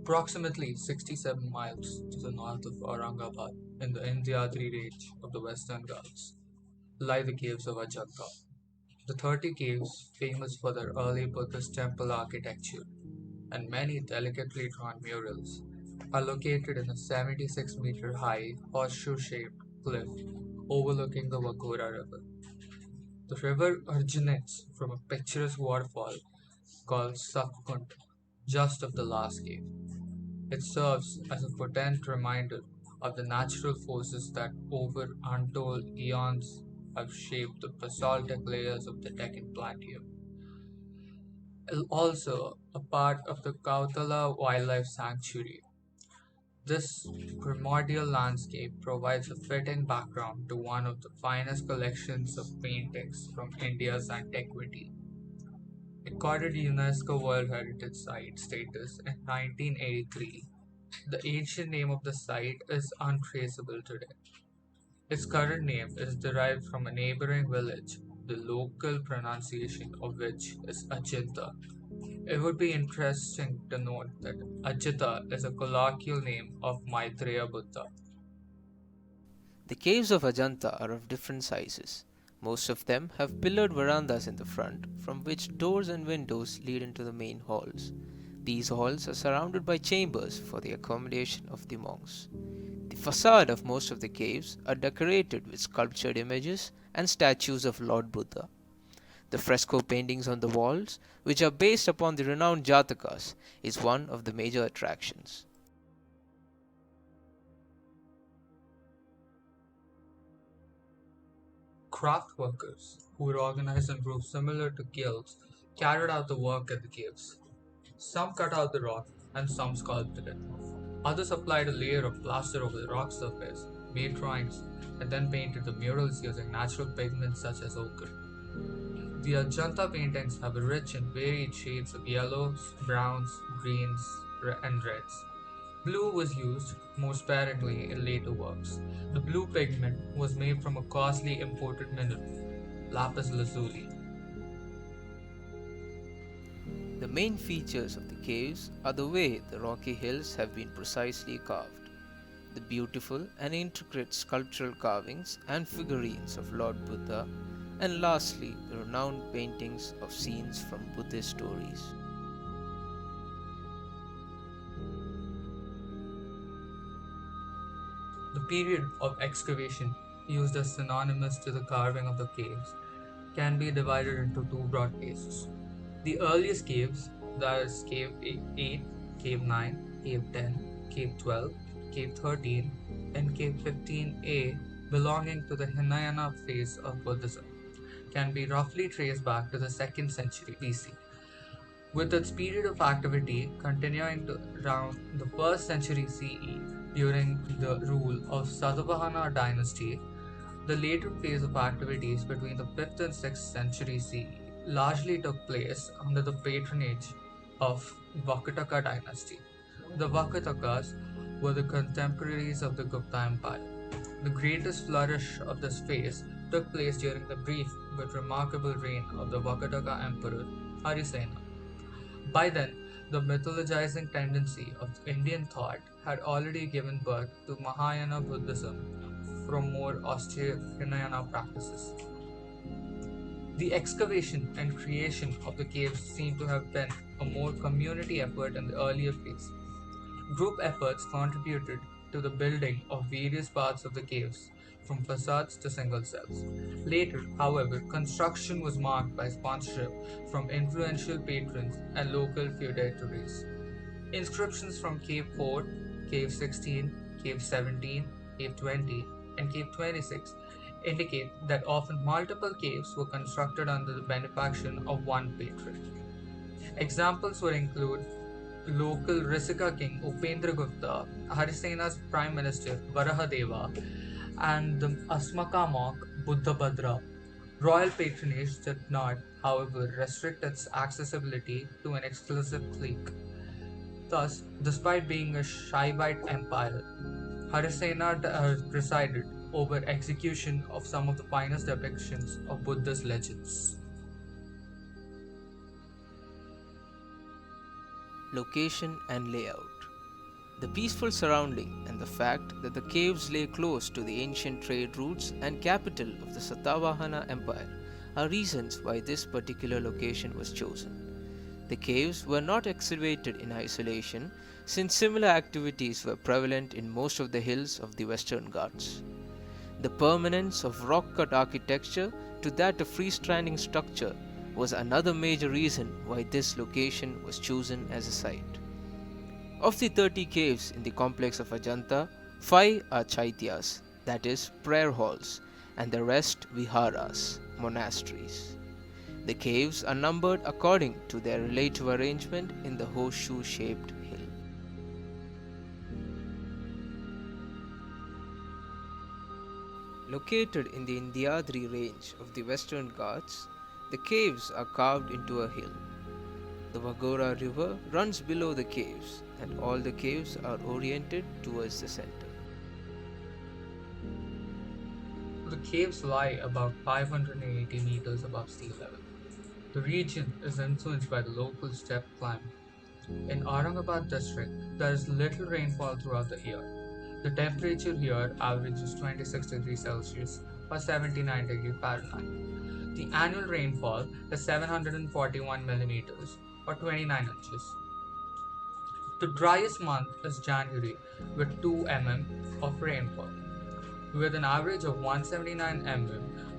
Approximately 67 miles to the north of Aurangabad, in the Indhyadri range of the Western Ghats, lie the caves of Ajanta. The 30 caves, famous for their early Buddhist temple architecture and many delicately drawn murals, are located in a 76-meter high horseshoe-shaped cliff overlooking the Vakura River. The river originates from a picturesque waterfall called Sakkund just off the last cave. It serves as a potent reminder of the natural forces that over untold eons have shaped the basaltic layers of the Deccan Plateau. Also a part of the Kautala Wildlife Sanctuary. This primordial landscape provides a fitting background to one of the finest collections of paintings from India's antiquity. Accorded UNESCO World Heritage Site status in 1983, the ancient name of the site is untraceable today. Its current name is derived from a neighboring village, the local pronunciation of which is Ajanta. It would be interesting to note that Ajita is a colloquial name of Maitreya Buddha. The caves of Ajanta are of different sizes. Most of them have pillared verandas in the front, from which doors and windows lead into the main halls. These halls are surrounded by chambers for the accommodation of the monks. The facade of most of the caves are decorated with sculptured images and statues of Lord Buddha. The fresco paintings on the walls, which are based upon the renowned Jatakas, is one of the major attractions. Craft workers, who were organized in groups similar to guilds, carried out the work at the caves. Some cut out the rock and some sculpted it. Others applied a layer of plaster over the rock surface, made drawings, and then painted the murals using natural pigments such as ochre. The Ajanta paintings have rich and varied shades of yellows, browns, greens, and reds. Blue was used more sparingly in later works. The blue pigment was made from a costly imported mineral, lapis lazuli. The main features of the caves are the way the rocky hills have been precisely carved, the beautiful and intricate sculptural carvings and figurines of Lord Buddha, and lastly, the renowned paintings of scenes from Buddhist stories. The period of excavation, used as synonymous to the carving of the caves, can be divided into two broad phases. The earliest caves, that is Cave 8, Cave 9, Cave 10, Cave 12, Cave 13, and Cave 15A, belonging to the Hinayana phase of Buddhism, can be roughly traced back to the 2nd century BC, with its period of activity continuing to around the 1st century CE during the rule of Satavahana dynasty. The later phase of activities between the 5th and 6th century CE largely took place under the patronage of Vakataka dynasty. The Vakatakas were the contemporaries of the Gupta Empire. The greatest flourish of this phase took place during the brief but remarkable reign of the Vakataka emperor Harisena. By then, the mythologizing tendency of Indian thought had already given birth to Mahayana Buddhism from more austere Hinayana practices. The excavation and creation of the caves seem to have been a more community effort in the earlier phase. Group efforts contributed to the building of various parts of the caves, from facades to single cells. Later, however, construction was marked by sponsorship from influential patrons and local feudatories. Inscriptions from Cave 4, Cave 16, Cave 17, Cave 20, and Cave 26 indicate that often multiple caves were constructed under the benefaction of one patron. Examples would include local Risika king Upendragupta, Harisena's prime minister Varahadeva, and the Asmaka monk Buddhabhadra. Royal patronage did not, however, restrict its accessibility to an exclusive clique. Thus, despite being a Shaivite empire, Harisena presided over execution of some of the finest depictions of Buddha's legends. Location and layout. The peaceful surrounding and the fact that the caves lay close to the ancient trade routes and capital of the Satavahana Empire are reasons why this particular location was chosen. The caves were not excavated in isolation since similar activities were prevalent in most of the hills of the Western Ghats. The permanence of rock cut architecture to that of freestanding structure was another major reason why this location was chosen as a site. Of the 30 caves in the complex of Ajanta, 5 are chaityas, that is, prayer halls, and the rest viharas, monasteries. The caves are numbered according to their relative arrangement in the horseshoe shaped hill. Located in the Indyadri range of the Western Ghats, the caves are carved into a hill. The Vagora river runs below the caves, and all the caves are oriented towards the center. The caves lie about 580 meters above sea level. The region is influenced by the local steppe climate. In Aurangabad district, there is little rainfall throughout the year. The temperature here averages 26 degrees Celsius or 79 degrees Fahrenheit. The annual rainfall is 741 millimeters or 29 inches. The driest month is January with 2 of rainfall. With an average of 179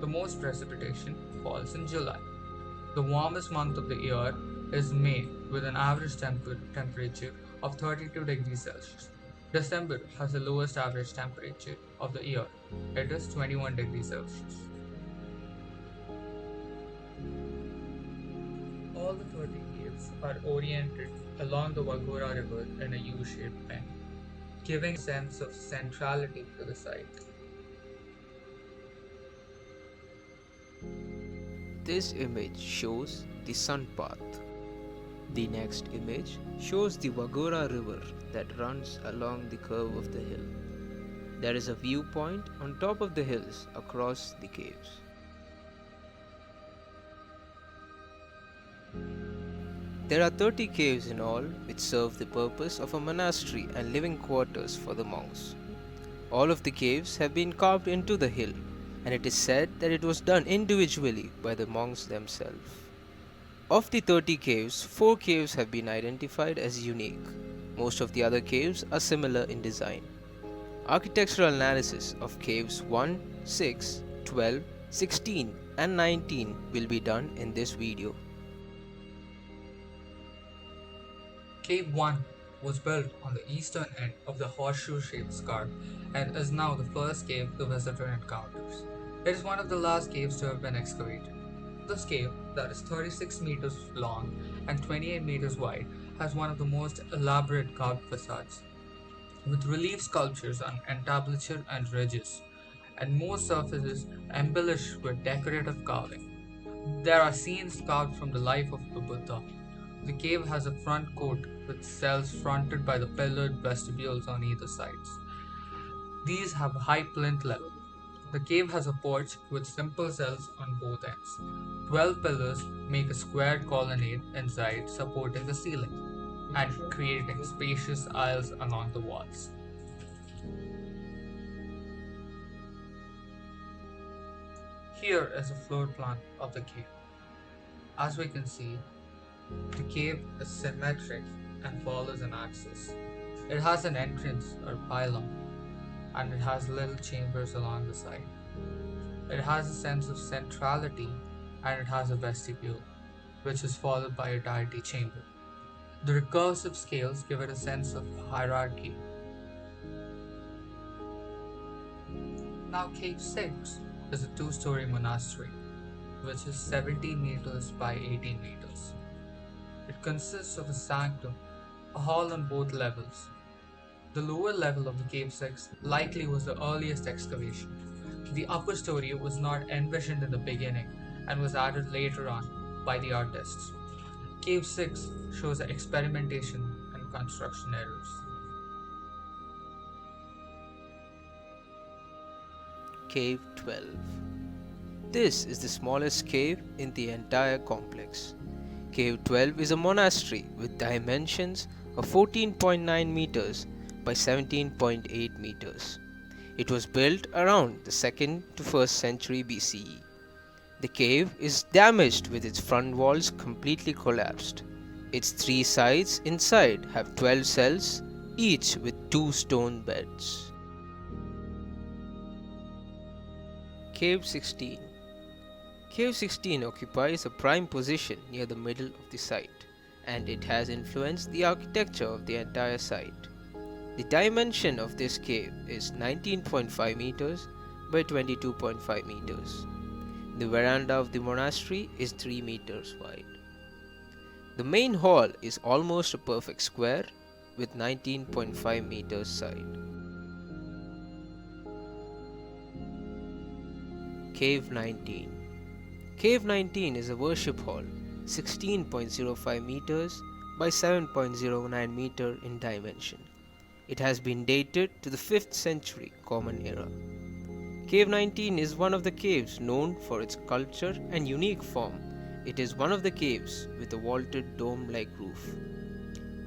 the most precipitation falls in July. The warmest month of the year is May with an average temperature of 32 degrees Celsius. December has the lowest average temperature of the year. It is 21 degrees Celsius. All the 30 caves are oriented along the Vagora River in a U-shaped bend, giving a sense of centrality to the site. This image shows the sun path. The next image shows the Vagora river that runs along the curve of the hill. There is a viewpoint on top of the hills across the caves. There are 30 caves in all which serve the purpose of a monastery and living quarters for the monks. All of the caves have been carved into the hill, and it is said that it was done individually by the monks themselves. Of the 30 caves, 4 caves have been identified as unique. Most of the other caves are similar in design. Architectural analysis of caves 1, 6, 12, 16 and 19 will be done in this video. Cave 1 was built on the eastern end of the horseshoe-shaped scarp and is now the first cave the visitor encounters. It is one of the last caves to have been excavated. This cave, that is 36 meters long and 28 meters wide, has one of the most elaborate carved facades, with relief sculptures on entablature and ridges, and most surfaces embellished with decorative carving. There are scenes carved from the life of the Buddha. The cave has a front court with cells fronted by the pillared vestibules on either sides. These have a high plinth level. The cave has a porch with simple cells on both ends. 12 pillars make a square colonnade inside supporting the ceiling and creating spacious aisles along the walls. Here is a floor plan of the cave. As we can see, the cave is symmetric and follows an axis. It has an entrance or pylon, and it has little chambers along the side. It has a sense of centrality, and it has a vestibule, which is followed by a deity chamber. The recursive scales give it a sense of hierarchy. Now, Cave 6 is a two-story monastery, which is 17 meters by 18 meters. It consists of a sanctum, a hall on both levels. The lower level of the Cave 6 likely was the earliest excavation. The upper story was not envisioned in the beginning and was added later on by the artists. Cave 6 shows experimentation and construction errors. Cave 12. This is the smallest cave in the entire complex. Cave 12 is a monastery with dimensions of 14.9 meters by 17.8 meters. It was built around the 2nd to 1st century BCE. The cave is damaged with its front walls completely collapsed. Its three sides inside have 12 cells, each with two stone beds. Cave 16. Cave 16 occupies a prime position near the middle of the site, and it has influenced the architecture of the entire site. The dimension of this cave is 19.5 meters by 22.5 meters. The veranda of the monastery is 3 meters wide. The main hall is almost a perfect square with 19.5 meters side. Cave 19. Cave 19 is a worship hall, 16.05 meters by 7.09 meter in dimension. It has been dated to the 5th century Common Era. Cave 19 is one of the caves known for its culture and unique form. It is one of the caves with a vaulted dome-like roof.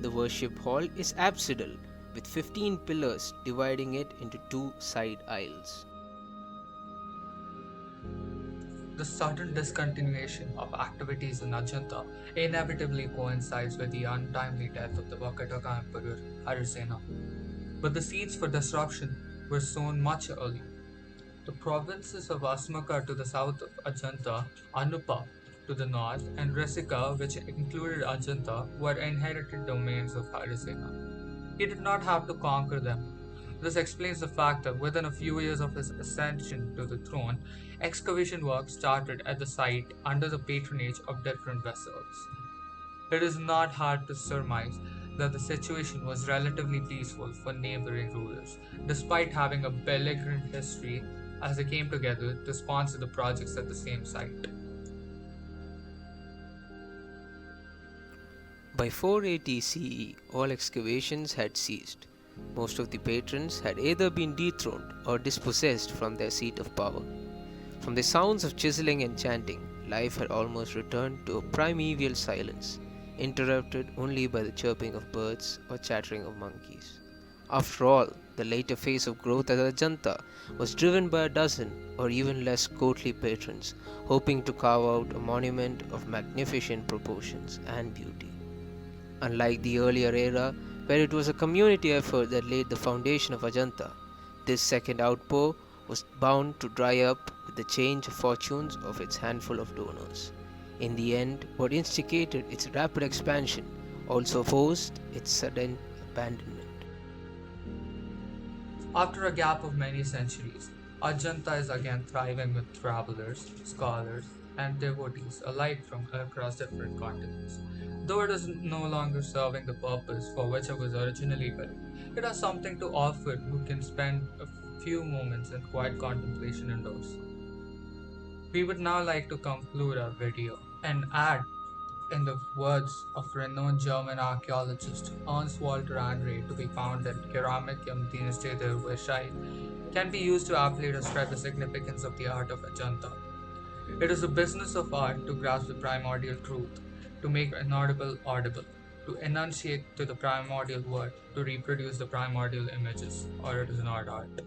The worship hall is apsidal with 15 pillars dividing it into two side aisles. The sudden discontinuation of activities in Ajanta inevitably coincides with the untimely death of the Vakataka Emperor Harisena. But the seeds for disruption were sown much earlier. The provinces of Asmaka to the south of Ajanta, Anupa to the north, and Rasika, which included Ajanta, were inherited domains of Harisena. He did not have to conquer them. This explains the fact that within a few years of his ascension to the throne, excavation work started at the site under the patronage of different vessels. It is not hard to surmise that the situation was relatively peaceful for neighboring rulers, despite having a belligerent history as they came together to sponsor the projects at the same site. By 480 CE, all excavations had ceased. Most of the patrons had either been dethroned or dispossessed from their seat of power. From the sounds of chiseling and chanting, life had almost returned to a primeval silence, interrupted only by the chirping of birds or chattering of monkeys. After all, the later phase of growth at Ajanta was driven by a dozen or even less courtly patrons hoping to carve out a monument of magnificent proportions and beauty. Unlike the earlier era, where it was a community effort that laid the foundation of Ajanta, this second outpour was bound to dry up with the change of fortunes of its handful of donors. In the end, what instigated its rapid expansion also forced its sudden abandonment. After a gap of many centuries, Ajanta is again thriving with travelers, scholars, and devotees alike from across different continents. Though it is no longer serving the purpose for which it was originally built, it has something to offer who can spend a few moments in quiet contemplation indoors. We would now like to conclude our video and add, in the words of renowned German archaeologist Ernst Walter Andre, to be found that ceramic im Dienste der Weisheit can be used to aptly describe the significance of the art of Ajanta. It is the business of art to grasp the primordial truth, to make inaudible audible, to enunciate to the primordial word, to reproduce the primordial images, or it is not art.